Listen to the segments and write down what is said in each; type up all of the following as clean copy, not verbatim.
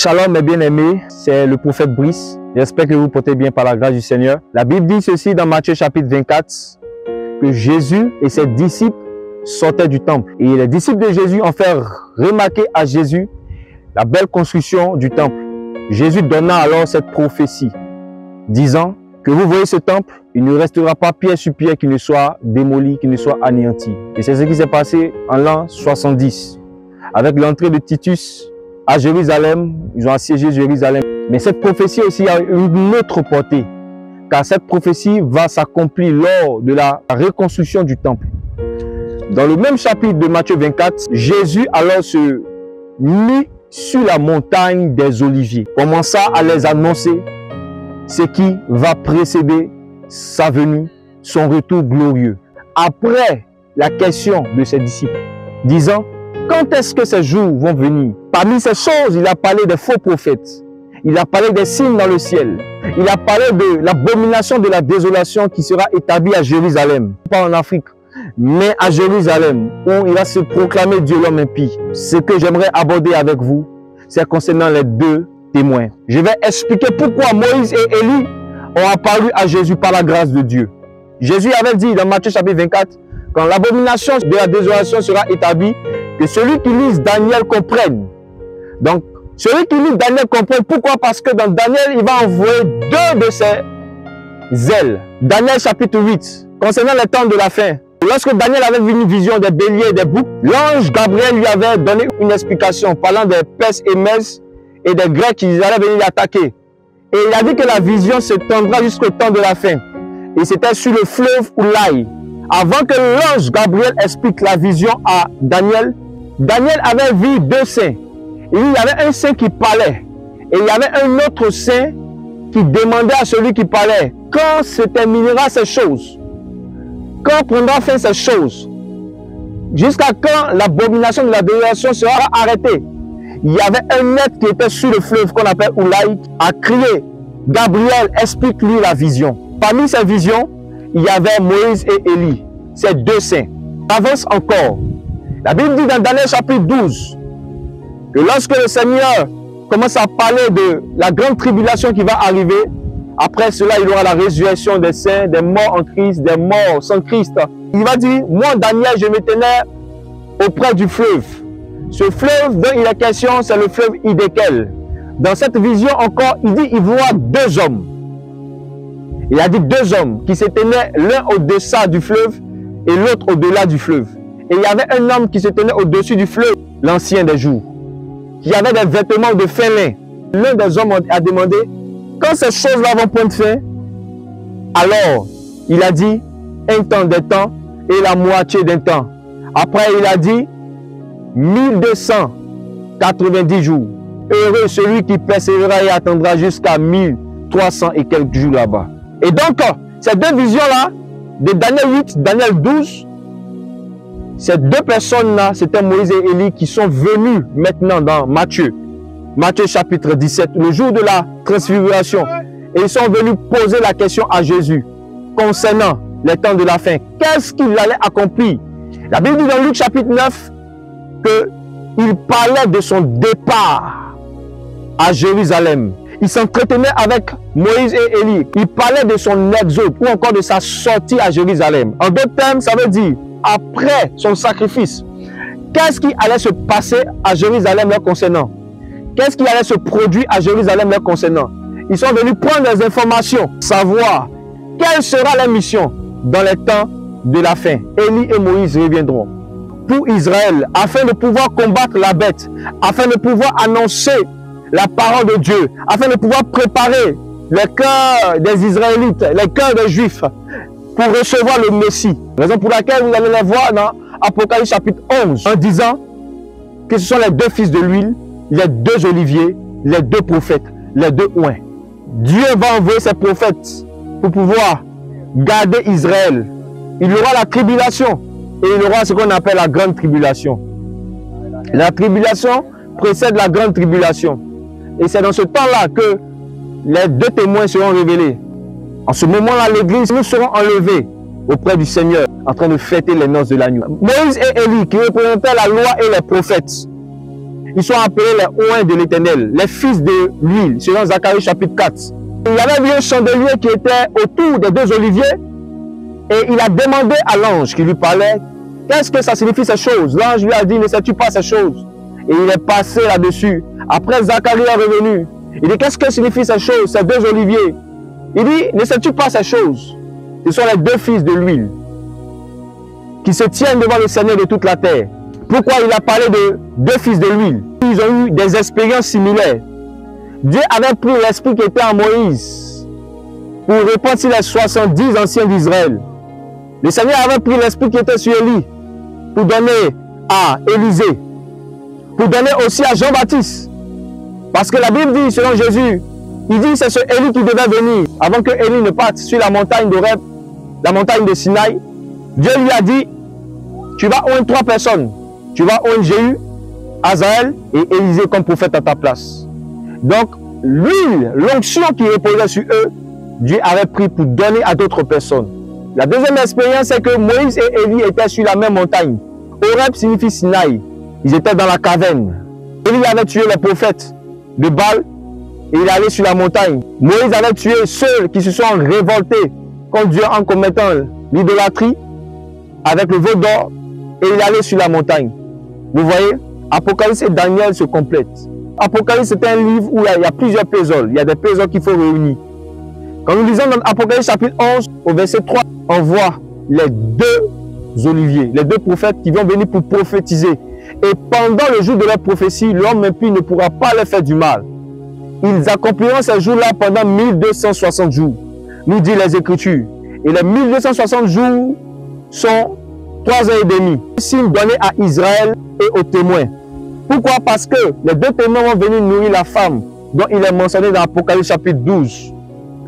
Shalom mes bien-aimés, c'est le prophète Brice. J'espère que vous portez bien par la grâce du Seigneur. La Bible dit ceci dans Matthieu chapitre 24, que Jésus et ses disciples sortaient du temple. Et les disciples de Jésus ont fait remarquer à Jésus la belle construction du temple. Jésus donna alors cette prophétie, disant que vous voyez ce temple, il ne restera pas pierre sur pierre qui ne soit démoli, qui ne soit anéanti. Et c'est ce qui s'est passé en l'an 70. Avec l'entrée de Titus à Jérusalem, ils ont assiégé Jérusalem. Mais cette prophétie aussi a une autre portée, car cette prophétie va s'accomplir lors de la reconstruction du temple. Dans le même chapitre de Matthieu 24, Jésus alors se mit sur la montagne des Oliviers, commença à les annoncer ce qui va précéder sa venue, son retour glorieux. Après la question de ses disciples, disant: quand est-ce que ces jours vont venir? Parmi ces choses, il a parlé des faux prophètes. Il a parlé des signes dans le ciel. Il a parlé de l'abomination de la désolation qui sera établie à Jérusalem. Pas en Afrique, mais à Jérusalem, où il va se proclamer Dieu l'homme impie. Ce que j'aimerais aborder avec vous, c'est concernant les deux témoins. Je vais expliquer pourquoi Moïse et Élie ont apparu à Jésus par la grâce de Dieu. Jésus avait dit dans Matthieu chapitre 24, quand l'abomination de la désolation sera établie, que celui qui lise Daniel comprenne. Donc, celui qui lit Daniel comprenne. Pourquoi? Parce que dans Daniel, il va envoyer deux de ses ailes. Daniel chapitre 8, concernant les temps de la fin. Lorsque Daniel avait vu une vision des béliers et des boucs, l'ange Gabriel lui avait donné une explication parlant des Perses et Mèdes et des Grecs qui allaient venir l'attaquer. Et il a dit que la vision s'étendra jusqu'au temps de la fin. Et c'était sur le fleuve Oulaï. Avant que l'ange Gabriel explique la vision à Daniel, Daniel avait vu deux saints. Et il y avait un saint qui parlait. Et il y avait un autre saint qui demandait à celui qui parlait: quand se terminera ces choses? Quand prendra fin ces choses? Jusqu'à quand l'abomination de la désolation sera arrêtée? Il y avait un être qui était sur le fleuve qu'on appelle Oulaï, a crié: Gabriel, explique-lui la vision. Parmi ces visions, il y avait Moïse et Élie, ces deux saints. Avance encore. La Bible dit dans Daniel chapitre 12 que lorsque le Seigneur commence à parler de la grande tribulation qui va arriver, après cela, il y aura la résurrection des saints, des morts en Christ, des morts sans Christ. Il va dire: moi, Daniel, je me tenais auprès du fleuve. Ce fleuve dont il est question, c'est le fleuve Hiddekel. Dans cette vision encore, il dit: il voit deux hommes. Il a dit deux hommes qui se tenaient l'un au-dessous du fleuve et l'autre au-delà du fleuve. Et il y avait un homme qui se tenait au-dessus du fleuve, l'ancien des jours, qui avait des vêtements de fin lin. L'un des hommes a demandé: quand ces choses-là vont prendre fin? Alors, il a dit: un temps des temps et la moitié d'un temps. Après, il a dit 1290 jours. Heureux celui qui persévérera et attendra jusqu'à 1300 et quelques jours là-bas. Et donc, ces deux visions-là, de Daniel 8, Daniel 12, ces deux personnes-là, c'était Moïse et Élie qui sont venus maintenant dans Matthieu chapitre 17, le jour de la transfiguration. Et ils sont venus poser la question à Jésus concernant les temps de la fin. Qu'est-ce qu'il allait accomplir? La Bible dit dans Luc chapitre 9 qu'il parlait de son départ à Jérusalem. Il s'entretenait avec Moïse et Élie. Il parlait de son exode ou encore de sa sortie à Jérusalem. En d'autres termes, ça veut dire après son sacrifice, qu'est-ce qui allait se passer à Jérusalem leur concernant? Qu'est-ce qui allait se produire à Jérusalem leur concernant? Ils sont venus prendre des informations, savoir quelle sera la mission dans les temps de la fin. Élie et Moïse reviendront pour Israël afin de pouvoir combattre la bête, afin de pouvoir annoncer la parole de Dieu, afin de pouvoir préparer les cœurs des Israélites, les cœurs des Juifs pour recevoir le Messie. Raison pour laquelle vous allez les voir dans Apocalypse chapitre 11 en disant que ce sont les deux fils de l'huile, les deux oliviers, les deux prophètes, les deux oints. Dieu va envoyer ses prophètes pour pouvoir garder Israël. Il y aura la tribulation et il y aura ce qu'on appelle la grande tribulation. La tribulation précède la grande tribulation. Et c'est dans ce temps-là que les deux témoins seront révélés. En ce moment-là, l'église, nous serons enlevés auprès du Seigneur, en train de fêter les noces de l'agneau. Moïse et Élie, qui représentaient la loi et les prophètes, Ils sont appelés les oints de l'Éternel, les fils de l'huile, selon Zacharie chapitre 4. Il y avait un chandelier qui était autour des deux oliviers et il a demandé à l'ange qui lui parlait, qu'est-ce que ça signifie ces choses? L'ange lui a dit, ne sais-tu pas ces choses? Et il est passé là-dessus. Après, Zacharie est revenu. Il dit, qu'est-ce que signifient ces choses, ces deux oliviers? Il dit, ne sais-tu pas ces choses? Ce sont les deux fils de l'huile qui se tiennent devant le Seigneur de toute la terre. Pourquoi il a parlé de deux fils de l'huile? Ils ont eu des expériences similaires. Dieu avait pris l'esprit qui était en Moïse pour répandre sur les 70 anciens d'Israël. Le Seigneur avait pris l'esprit qui était sur Élie pour donner à Élisée, pour donner aussi à Jean-Baptiste. Parce que la Bible dit, selon Jésus, il dit c'est ce Élie qui devait venir avant que Élie ne parte sur la montagne d'Horeb, la montagne de Sinaï. Dieu lui a dit, tu vas oindre 3 personnes. Tu vas oindre Jéhu, Azaël et Élisée comme prophète à ta place. Donc, l'huile, l'onction qui reposait sur eux, Dieu avait pris pour donner à d'autres personnes. La deuxième expérience, c'est que Moïse et Élie étaient sur la même montagne. Horeb signifie Sinaï. Ils étaient dans la caverne. Élie avait tué les prophètes de Baal et il allait sur la montagne. Moïse avait tué ceux qui se sont révoltés contre Dieu en commettant l'idolâtrie avec le veau d'or et il allait sur la montagne. Vous voyez, Apocalypse et Daniel se complètent. Apocalypse, c'est un livre où il y a plusieurs pésoles. Il y a des pésoles qu'il faut réunir. Quand nous lisons dans Apocalypse chapitre 11, au verset 3, on voit les deux oliviers, les deux prophètes qui vont venir pour prophétiser. Et pendant le jour de leur prophétie, l'homme impie ne pourra pas leur faire du mal. Ils accompliront ces jours-là pendant 1260 jours, nous dit les Écritures. Et les 1260 jours sont 3 ans et demi, signe donné à Israël et aux témoins. Pourquoi? Parce que les deux témoins vont venir nourrir la femme dont il est mentionné dans Apocalypse chapitre 12.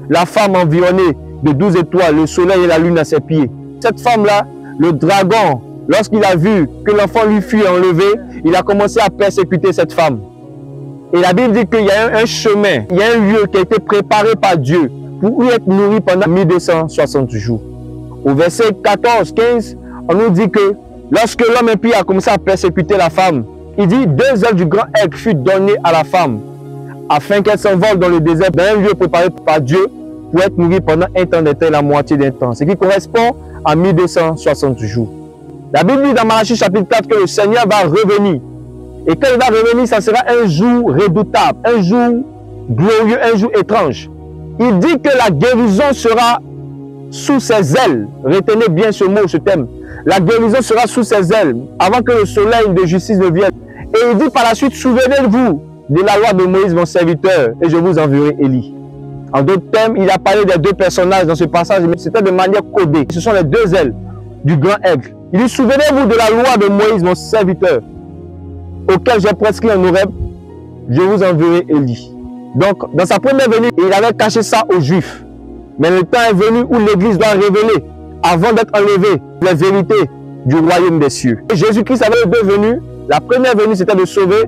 La femme environnée de 12 étoiles, le soleil et la lune à ses pieds. Cette femme-là, le dragon, lorsqu'il a vu que l'enfant lui fut enlevé, il a commencé à persécuter cette femme. Et la Bible dit qu'il y a un chemin, il y a un lieu qui a été préparé par Dieu pour y être nourri pendant 1260 jours. Au verset 14-15, on nous dit que lorsque l'homme impie a commencé à persécuter la femme, il dit 2 ailes du grand aigle furent données à la femme afin qu'elle s'envole dans le désert dans un lieu préparé par Dieu pour être nourrie pendant un temps d'un temps, la moitié d'un temps, ce qui correspond à 1260 jours. La Bible dit dans Malachie chapitre 4 que le Seigneur va revenir. Et quand il va revenir, ça sera un jour redoutable, un jour glorieux, un jour étrange. Il dit que la guérison sera sous ses ailes. Retenez bien ce mot, ce thème. La guérison sera sous ses ailes avant que le soleil de justice ne vienne. Et il dit par la suite, souvenez-vous de la loi de Moïse, mon serviteur, et je vous enverrai Élie. En d'autres termes, il a parlé des deux personnages dans ce passage, mais c'était de manière codée. Ce sont les 2 ailes du grand aigle. Il dit, souvenez-vous de la loi de Moïse, mon serviteur, auquel j'ai prescrit en Horeb, je vous enverrai Élie. Donc, dans sa première venue, il avait caché ça aux Juifs. Mais le temps est venu où l'Église doit révéler, avant d'être enlevée, les vérités du royaume des cieux. Jésus-Christ avait 2 venues. La première venue, c'était de sauver,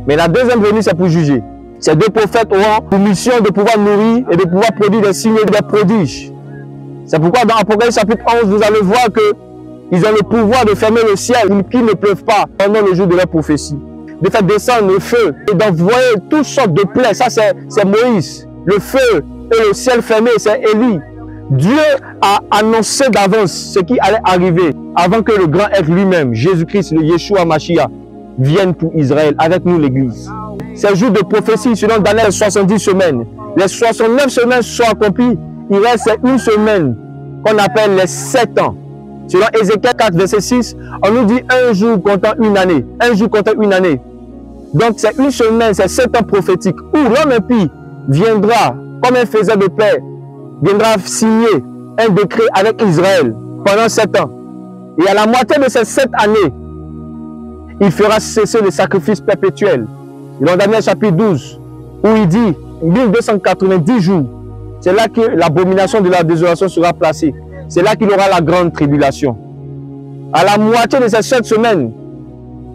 mais la deuxième venue, c'est pour juger. Ces 2 prophètes auront pour mission de pouvoir nourrir et de pouvoir produire des signes et des prodiges. C'est pourquoi dans Apocalypse chapitre 11, vous allez voir qu'ils ont le pouvoir de fermer le ciel, qu'il ne pleuve pas pendant le jour de leur prophétie. De faire descendre le feu et d'envoyer toutes sortes de plaies. Ça, c'est Moïse. Le feu et le ciel fermé, c'est Élie. Dieu a annoncé d'avance ce qui allait arriver avant que le grand être lui-même, Jésus-Christ, le Yeshua Mashiach, vienne pour Israël, avec nous l'Église. Ces jours de prophétie, selon Daniel, 70 semaines. Les 69 semaines sont accomplies. Il reste une semaine qu'on appelle les 7 ans. Selon Ézéchiel 4, verset 6, on nous dit un jour comptant une année. Un jour comptant une année. Donc c'est une semaine, c'est 7 ans prophétiques où l'homme impie viendra, comme un faiseur de paix, viendra signer un décret avec Israël pendant 7 ans. Et à la moitié de ces 7 années, il fera cesser le sacrifice perpétuel. Dans Daniel chapitre 12, où il dit 1290 jours, c'est là que l'abomination de la désolation sera placée. C'est là qu'il aura la grande tribulation. À la moitié de ces 7 semaines,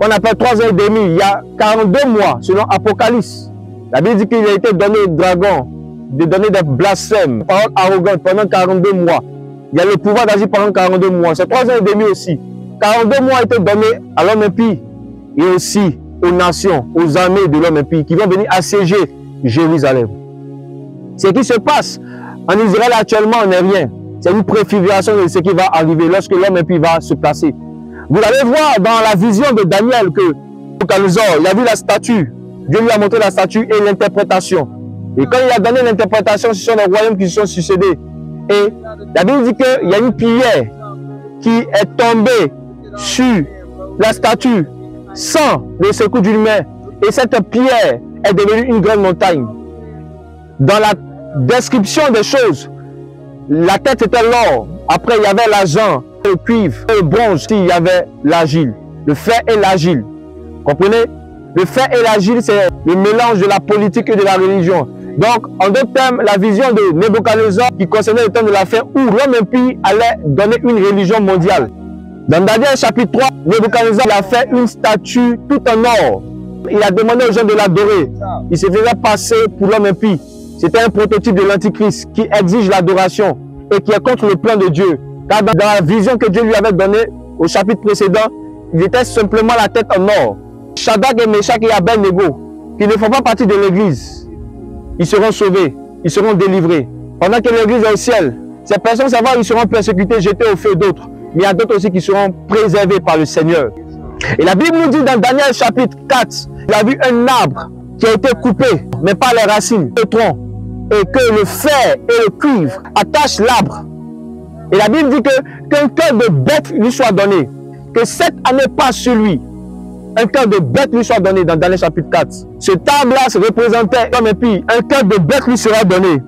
qu'on appelle 3 ans et demi, il y a 42 mois, selon Apocalypse. La Bible dit qu'il a été donné au dragon de donner des blasphèmes, paroles arrogantes pendant 42 mois. Il y a le pouvoir d'agir pendant 42 mois. C'est 3 ans et demi aussi. 42 mois a été donné à l'homme impie et aussi aux nations, aux armées de l'homme impie qui vont venir assiéger Jérusalem. Ce qui se passe en Israël actuellement n'est rien. C'est une préfiguration de ce qui va arriver lorsque l'homme impie va se placer. Vous allez voir dans la vision de Daniel que il a vu la statue. Dieu lui a montré la statue et l'interprétation. Et quand il a donné l'interprétation, ce sont les royaumes qui se sont succédés. Et la Bible dit qu'il y a une pierre qui est tombée sur la statue sans le secours d'une main. Et cette pierre est devenue une grande montagne. Dans la description des choses, la tête était l'or. Après, il y avait l'argent, le cuivre, le bronze. Il y avait l'argile, le fer et l'argile. Comprenez? Le fer et l'argile, c'est le mélange de la politique et de la religion. Donc, en d'autres termes, la vision de Nebuchadnezzar qui concernait le temps de la fin où l'homme impie allait donner une religion mondiale. Dans Daniel chapitre 3, Nebuchadnezzar a fait une statue tout en or. Il a demandé aux gens de l'adorer. Il se faisait passer pour l'homme impie. C'était un prototype de l'Antichrist qui exige l'adoration et qui est contre le plan de Dieu. Car dans la vision que Dieu lui avait donnée au chapitre précédent, il était simplement la tête en or. Shadrach et Meshach et Abednego, qui ne font pas partie de l'église, ils seront sauvés, ils seront délivrés. Pendant que l'église est au ciel, ces personnes, ça va, ils seront persécutés, jetés au feu d'autres. Mais il y a d'autres aussi qui seront préservés par le Seigneur. Et la Bible nous dit dans Daniel chapitre 4, il a vu un arbre qui a été coupé, mais pas les racines, le tronc, et que le fer et le cuivre attachent l'arbre. Et la Bible dit qu'un cœur de bête lui soit donné, que 7 années passent sur lui. Un cœur de bête lui soit donné dans Daniel chapitre 4. Ce arbre-là se représentait comme un pire. Un cœur de bête lui sera donné.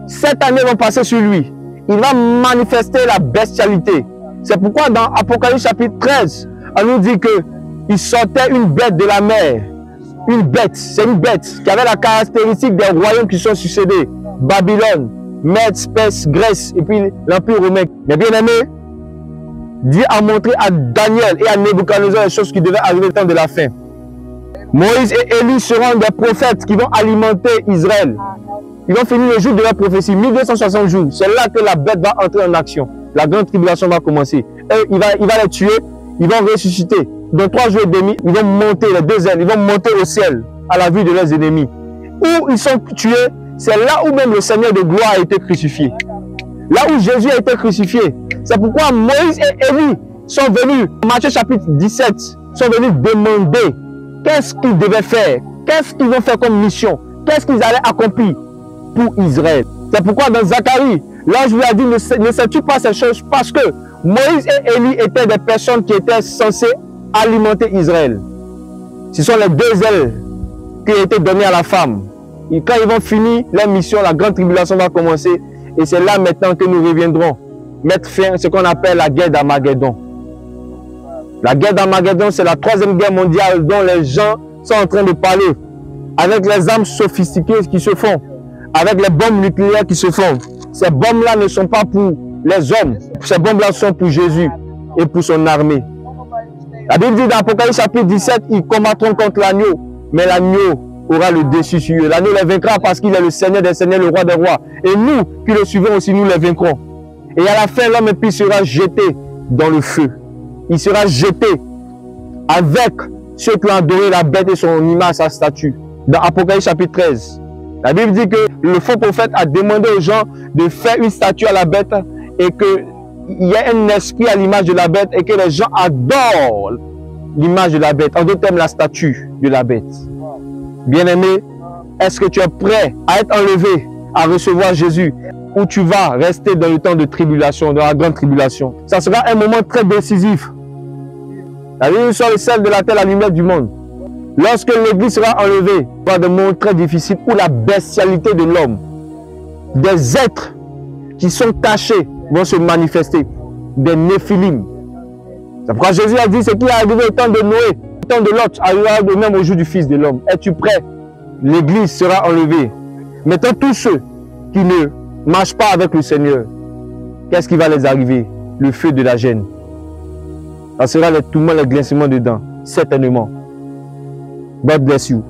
7 années vont passer sur lui. Il va manifester la bestialité. C'est pourquoi dans Apocalypse chapitre 13, on nous dit qu'il sortait une bête de la mer. Une bête, c'est une bête qui avait la caractéristique des royaumes qui sont succédés. Babylone, Mède, Perse, Grèce et puis l'Empire romain. Mais bien aimé, Dieu a montré à Daniel et à Nebuchadnezzar les choses qui devaient arriver au temps de la fin. Moïse et Élie seront des prophètes qui vont alimenter Israël. Ils vont finir le jour de leur prophétie, 1260 jours. C'est là que la bête va entrer en action. La grande tribulation va commencer. Et il va les tuer, ils vont ressusciter. Dans 3 jours et demi, ils vont monter les 2 ailes, ils vont monter au ciel à la vue de leurs ennemis. Où ils sont tués, c'est là où même le Seigneur de gloire a été crucifié. Là où Jésus a été crucifié. C'est pourquoi Moïse et Élie sont venus, Matthieu chapitre 17, sont venus demander qu'est-ce qu'ils devaient faire, qu'est-ce qu'ils vont faire comme mission, qu'est-ce qu'ils allaient accomplir pour Israël. C'est pourquoi dans Zacharie, l'ange lui a dit, ne sais-tu pas ces choses, parce que Moïse et Élie étaient des personnes qui étaient censées alimenter Israël. Ce sont les 2 ailes qui ont été données à la femme. Et quand ils vont finir leur mission, la grande tribulation va commencer. Et c'est là maintenant que nous reviendrons mettre fin à ce qu'on appelle la guerre d'Armageddon. La guerre d'Armageddon, c'est la 3e guerre mondiale dont les gens sont en train de parler. Avec les armes sophistiquées qui se font, avec les bombes nucléaires qui se font. Ces bombes-là ne sont pas pour les hommes. Ces bombes-là sont pour Jésus et pour son armée. La Bible dit dans Apocalypse chapitre 17, ils combattront contre l'agneau, mais l'agneau aura le dessus sur eux. L'agneau les vaincra parce qu'il est le Seigneur des seigneurs, le roi des rois. Et nous qui le suivons aussi, nous les vaincrons. Et à la fin, l'homme impie sera jeté dans le feu. Il sera jeté avec ceux qui ont adoré la bête et son image, sa statue. Dans Apocalypse chapitre 13, la Bible dit que le faux prophète a demandé aux gens de faire une statue à la bête et qu'il y a un esprit à l'image de la bête et que les gens adorent l'image de la bête. En d'autres termes, la statue de la bête. Bien-aimé, est-ce que tu es prêt à être enlevé, à recevoir Jésus, ou tu vas rester dans le temps de tribulation, dans la grande tribulation? Ça sera un moment très décisif. La Bible soit le sel de la terre, la lumière du monde. Lorsque l'église sera enlevée, il y aura des moments très difficiles où la bestialité de l'homme, des êtres qui sont cachés vont se manifester, des néphilim. C'est pourquoi Jésus a dit ce qui est arrivé au temps de Noé, au temps de Lot, arrivera de même au jour du Fils de l'homme. Es-tu prêt? L'église sera enlevée. Maintenant, tous ceux qui ne marchent pas avec le Seigneur, qu'est-ce qui va les arriver? Le feu de la gêne. Ça sera les tourments, les glancements dedans, certainement. God bless you.